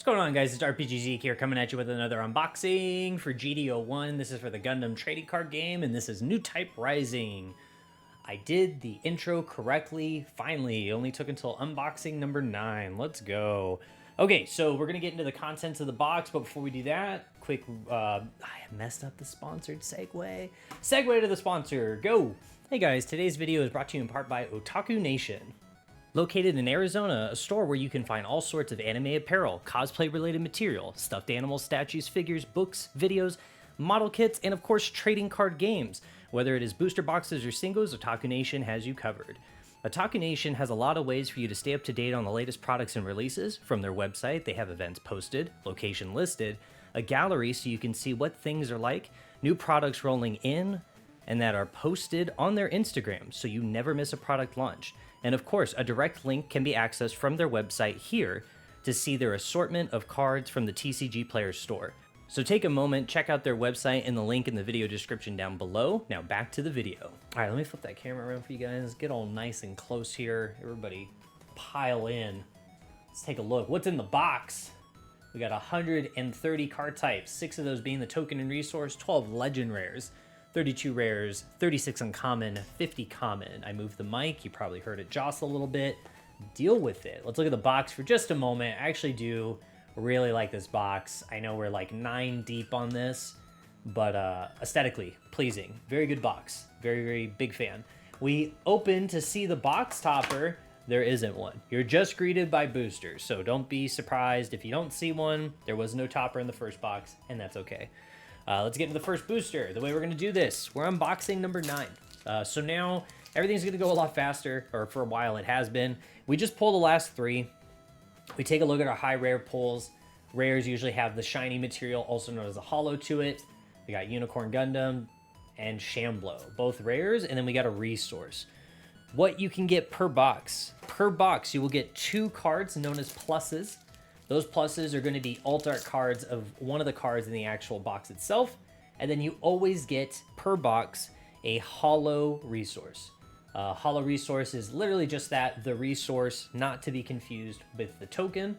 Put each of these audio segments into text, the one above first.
going on, guys? It's RPG Zeke here coming at you with another unboxing for GD01. This is for the Gundam Trading Card Game, and this is New Type Rising. I did the intro correctly, finally. It only took until unboxing number 9. Let's go. Okay, so we're going to get into the contents of the box, but before we do that, quick, I messed up the sponsored segue. Segue to the sponsor, go! Hey guys, today's video is brought to you in part by Otaku Nation. Located in Arizona, a store where you can find all sorts of anime apparel, cosplay-related material, stuffed animals, statues, figures, books, videos, model kits, and of course trading card games. Whether it is booster boxes or singles, Otaku Nation has you covered. Otaku Nation has a lot of ways for you to stay up to date on the latest products and releases. From their website, they have events posted, location listed, a gallery so you can see what things are like, new products rolling in, and that are posted on their Instagram so you never miss a product launch. And of course, a direct link can be accessed from their website here to see their assortment of cards from the TCG Players store. So take a moment, check out their website and the link in the video description down below. Now back to the video. All right, let me flip that camera around for you guys. Get all nice and close here. Everybody pile in. Let's take a look. What's in the box? We got 130 card types, 6 of those being the token and resource, 12 legend rares, 32 rares, 36 uncommon, 50 common. I moved the mic. You probably heard it jostle a little bit. Deal with it. Let's look at the box for just a moment. I actually do really like this box. I know we're like 9 deep on this, but aesthetically pleasing. Very good box. Very, very big fan. We open to see the box topper. There isn't one. You're just greeted by boosters, so don't be surprised if you don't see one. There was no topper in the first box, and that's okay. Let's get into the first booster. The way we're going to do this, we're unboxing number 9. So now everything's going to go a lot faster, or for a while it has been. We just pull the last 3. We take a look at our high rare pulls. Rares usually have the shiny material, also known as a hollow, to it. We got Unicorn Gundam and Shamblo, both rares, and then we got a resource. What you can get per box. Per box, you will get 2 cards known as pluses. Those pluses are going to be alt art cards of one of the cards in the actual box itself. And then you always get, per box, a hollow resource. Hollow resource is literally just that, the resource, not to be confused with the token.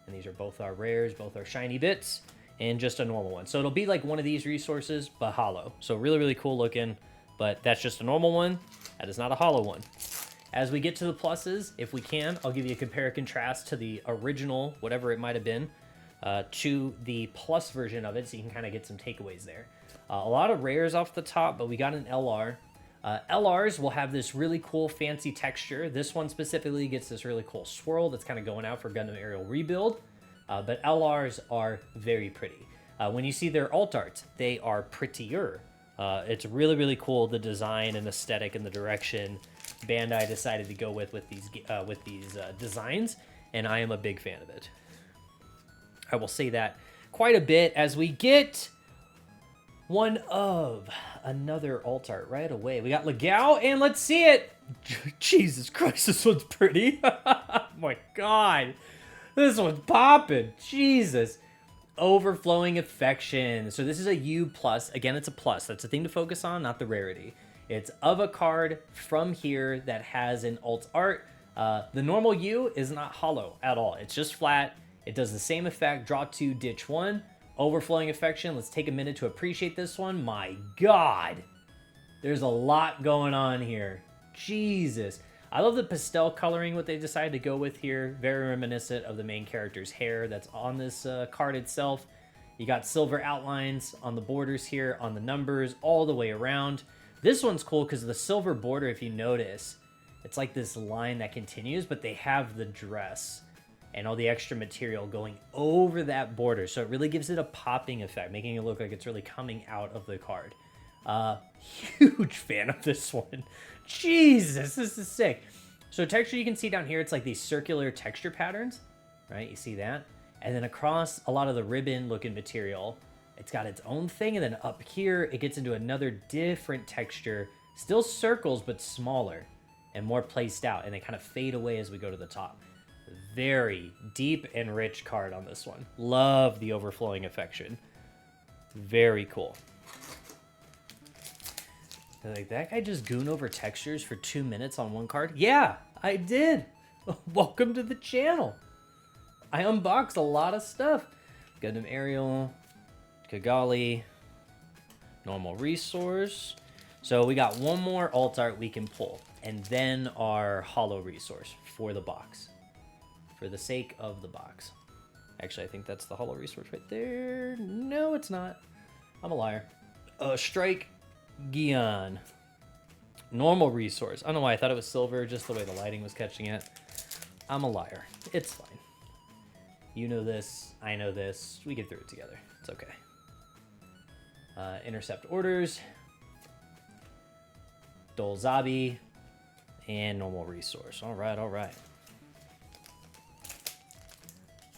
And these are both our rares, both our shiny bits, and just a normal one. So it'll be like one of these resources, but hollow. So really, really cool looking, but that's just a normal one. That is not a hollow one. As we get to the pluses, if we can, I'll give you a compare and contrast to the original, whatever it might have been, to the plus version of it, so you can kind of get some takeaways there. A lot of rares off the top, but we got an LR. LRs will have this really cool fancy texture. This one specifically gets this really cool swirl that's kind of going out for Gundam Aerial Rebuild, but LRs are very pretty. When you see their alt art, they are prettier. It's really, really cool, the design and aesthetic and the direction Bandai decided to go with these designs, and I am a big fan of it. I will say that quite a bit as we get one of another alt art right away. We got Legao, and let's see it. Jesus Christ, this one's pretty. Oh my God, this one's popping. Jesus. Overflowing affection. So this is a U plus. Again, it's a plus. That's the thing to focus on, not the rarity. It's of a card from here that has an alt art. The normal U is not hollow at all. It's just flat. It does the same effect. Draw 2, ditch 1. Overflowing affection. Let's take a minute to appreciate this one. My God. There's a lot going on here. Jesus. I love the pastel coloring, what they decided to go with here. Very reminiscent of the main character's hair that's on this card itself. You got silver outlines on the borders here, on the numbers, all the way around. This one's cool because the silver border, if you notice, it's like this line that continues, but they have the dress and all the extra material going over that border. So it really gives it a popping effect, making it look like it's really coming out of the card. Huge fan of this one. Jesus, this is sick. So texture, you can see down here, it's like these circular texture patterns, right? You see that? And then across a lot of the ribbon looking material, it's got its own thing. And then up here, it gets into another different texture, still circles, but smaller and more placed out. And they kind of fade away as we go to the top. Very deep and rich card on this one. Love the overflowing affection. Very cool. Like, that guy just gooned over textures for 2 minutes on one card? Yeah, I did. Welcome to the channel. I unboxed a lot of stuff. Gundam Aerial, Kigali, normal resource. So we got one more alt art we can pull, and then our holo resource for the box. For the sake of the box. Actually, I think that's the holo resource right there. No, it's not. I'm a liar. Strike GOOhN. Normal resource. I don't know why I thought it was silver, just the way the lighting was catching it. I'm a liar. It's fine. You know this. I know this. We get through it together. It's okay. Intercept orders. Dolzabi. And normal resource. All right, all right.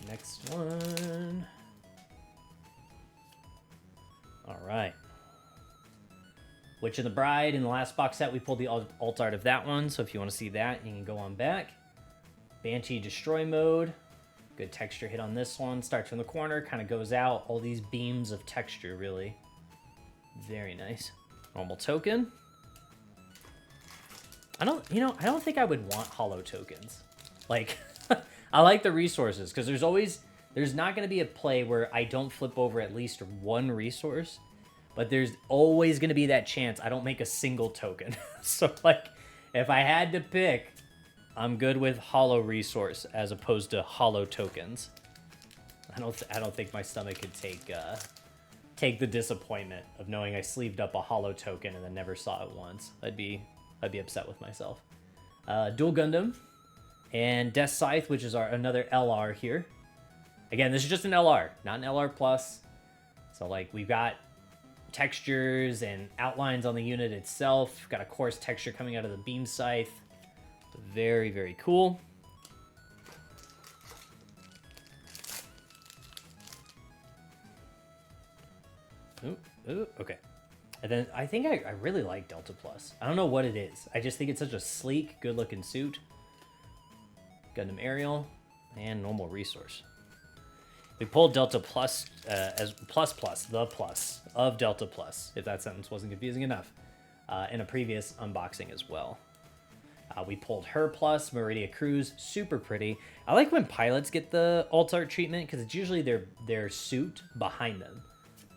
Next one. All right. Witch of the Bride. In the last box set, we pulled the alt art of that one. So if you want to see that, you can go on back. Banshee Destroy mode. Good texture hit on this one. Starts from the corner, kind of goes out. All these beams of texture, really. Very nice. Normal token. I don't think I would want holo tokens. Like, I like the resources, because there's not going to be a play where I don't flip over at least one resource, but there's always going to be that chance I don't make a single token. So, like, if I had to pick, I'm good with holo resource as opposed to holo tokens. I don't think my stomach could take the disappointment of knowing I sleeved up a holo token and then never saw it once. I'd be upset with myself. Dual Gundam and Death Scythe, which is another LR here. Again, this is just an LR, not an LR plus. So like we've got textures and outlines on the unit itself. Got a coarse texture coming out of the beam scythe. Very, very cool. Ooh, okay. And then I think I really like Delta Plus. I don't know what it is. I just think it's such a sleek, good-looking suit. Gundam Aerial and normal resource. We pulled Delta Plus as the plus of Delta Plus, if that sentence wasn't confusing enough, in a previous unboxing as well. We pulled her plus, Meridia Cruz, super pretty. I like when pilots get the alt art treatment because it's usually their suit behind them,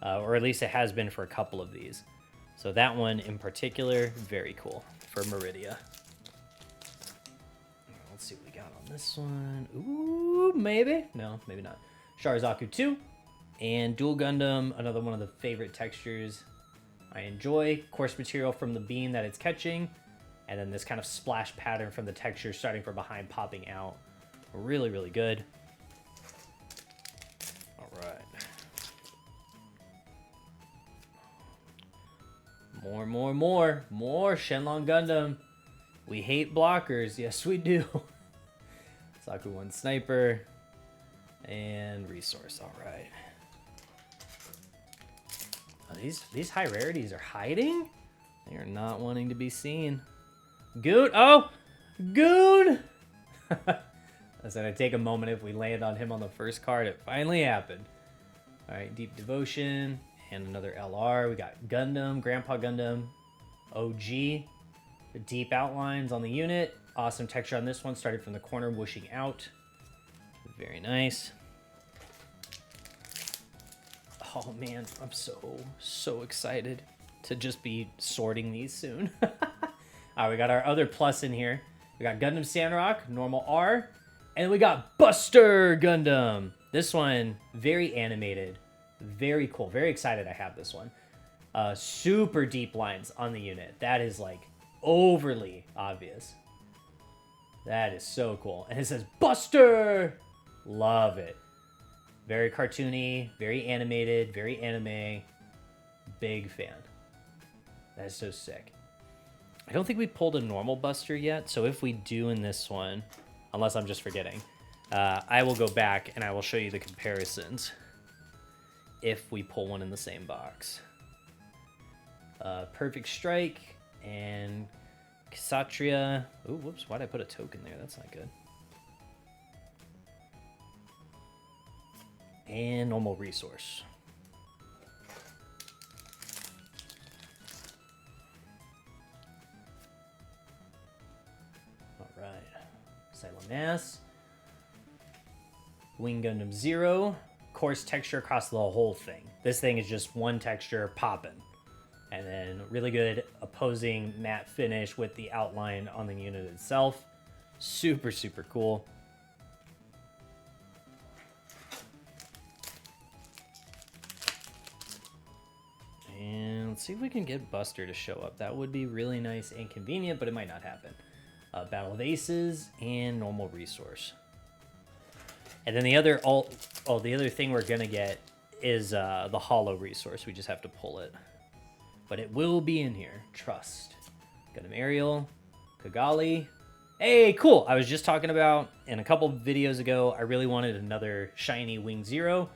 or at least it has been for a couple of these. So that one in particular, very cool for Meridia. Let's see what we got on this one. Ooh, maybe? No, maybe not. Sharizaku 2 and Dual Gundam, another one of the favorite textures I enjoy. Coarse material from the beam that it's catching, and then this kind of splash pattern from the texture starting from behind, popping out. Really, really good. All right. More Shenlong Gundam. We hate blockers. Yes, we do. Saku 1 Sniper. And resource. All right. Oh, these high rarities are hiding? They are not wanting to be seen. GOOhN. Oh! GOOhN! I said I'd take a moment if we land on him on the first card. It finally happened. All right, Deep Devotion. And another LR. We got Gundam, Grandpa Gundam, OG. The deep outlines on the unit. Awesome texture on this one. Started from the corner, whooshing out. Very nice. Oh man, I'm so excited to just be sorting these soon. All right, we got our other plus in here. We got Gundam Sandrock, normal R. And we got Buster Gundam. This one, very animated. Very cool. Very excited I have this one. Super deep lines on the unit. That is like overly obvious. That is so cool. And it says Buster! Love it. Very cartoony, very animated, very anime. Big fan. That is so sick. I don't think we pulled a normal Buster yet, so if we do in this one, unless I'm just forgetting, I will go back and I will show you the comparisons if we pull one in the same box. Perfect Strike and Kshatriya. Ooh, whoops, why'd I put a token there? That's not good. And normal resource. All right. Silent Mass. Wing Gundam 0, coarse texture across the whole thing. This thing is just one texture popping. And then really good opposing matte finish with the outline on the unit itself. Super, super cool. And let's see if we can get Buster to show up. That would be really nice and convenient, but it might not happen. Battle of Aces and normal resource. And then the other the other thing we're gonna get is the hollow resource. We just have to pull it. But it will be in here. Trust. Gundam Ariel, Kigali. Hey, cool. I was just talking about in a couple videos ago, I really wanted another shiny Wing Zero.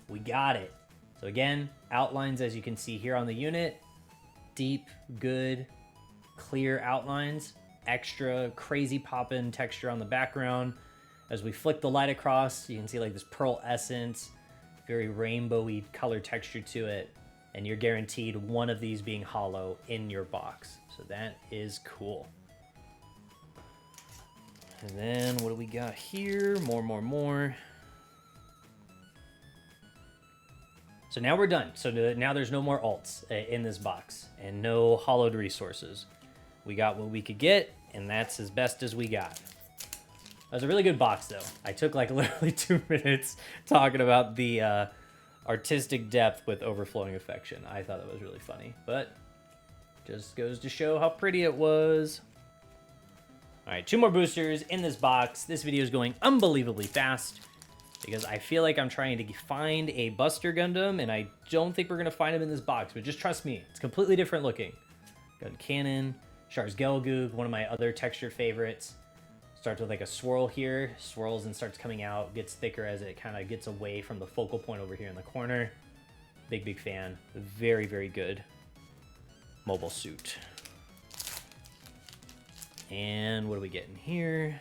We got it. So again, outlines as you can see here on the unit. Deep, good, clear outlines. Extra crazy poppin' texture on the background. As we flick the light across, you can see like this pearl essence, very rainbowy color texture to it. And you're guaranteed one of these being hollow in your box. So that is cool. And then what do we got here? More. So now we're done. So now there's no more alts in this box and no hollowed resources. We got what we could get, and that's as best as we got. That was a really good box, though. I took like literally 2 minutes talking about the artistic depth with overflowing affection. I thought that was really funny, but just goes to show how pretty it was. All right, 2 more boosters in this box. This video is going unbelievably fast because I feel like I'm trying to find a Buster Gundam, and I don't think we're going to find him in this box, but just trust me, it's completely different looking. Gun Cannon, Char's GOOhN, one of my other texture favorites. Starts with like a swirl here, swirls and starts coming out, gets thicker as it kind of gets away from the focal point over here in the corner. Big fan. Very, very good mobile suit. And what do we get in here?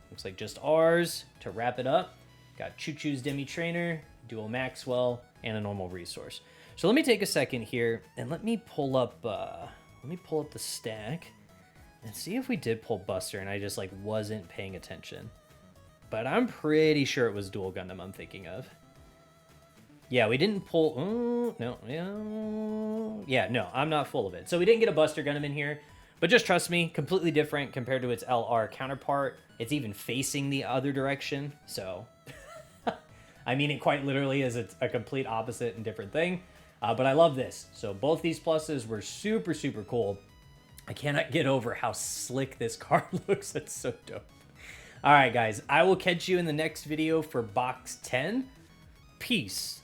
Looks like just ours to wrap it up. Got Choo Choo's Demi Trainer, Dual Maxwell, and a normal resource. So let me take a second here and let me pull up the stack and see if we did pull Buster and I just like wasn't paying attention. But I'm pretty sure it was Dual Gundam I'm thinking of. Yeah, we didn't pull... Yeah, no, I'm not full of it. So we didn't get a Buster Gundam in here. But just trust me, completely different compared to its LR counterpart. It's even facing the other direction. So, I mean it quite literally as it's a complete opposite and different thing. But I love this. So both these pluses were super, super cool. I cannot get over how slick this card looks. It's so dope. All right, guys. I will catch you in the next video for box 10. Peace.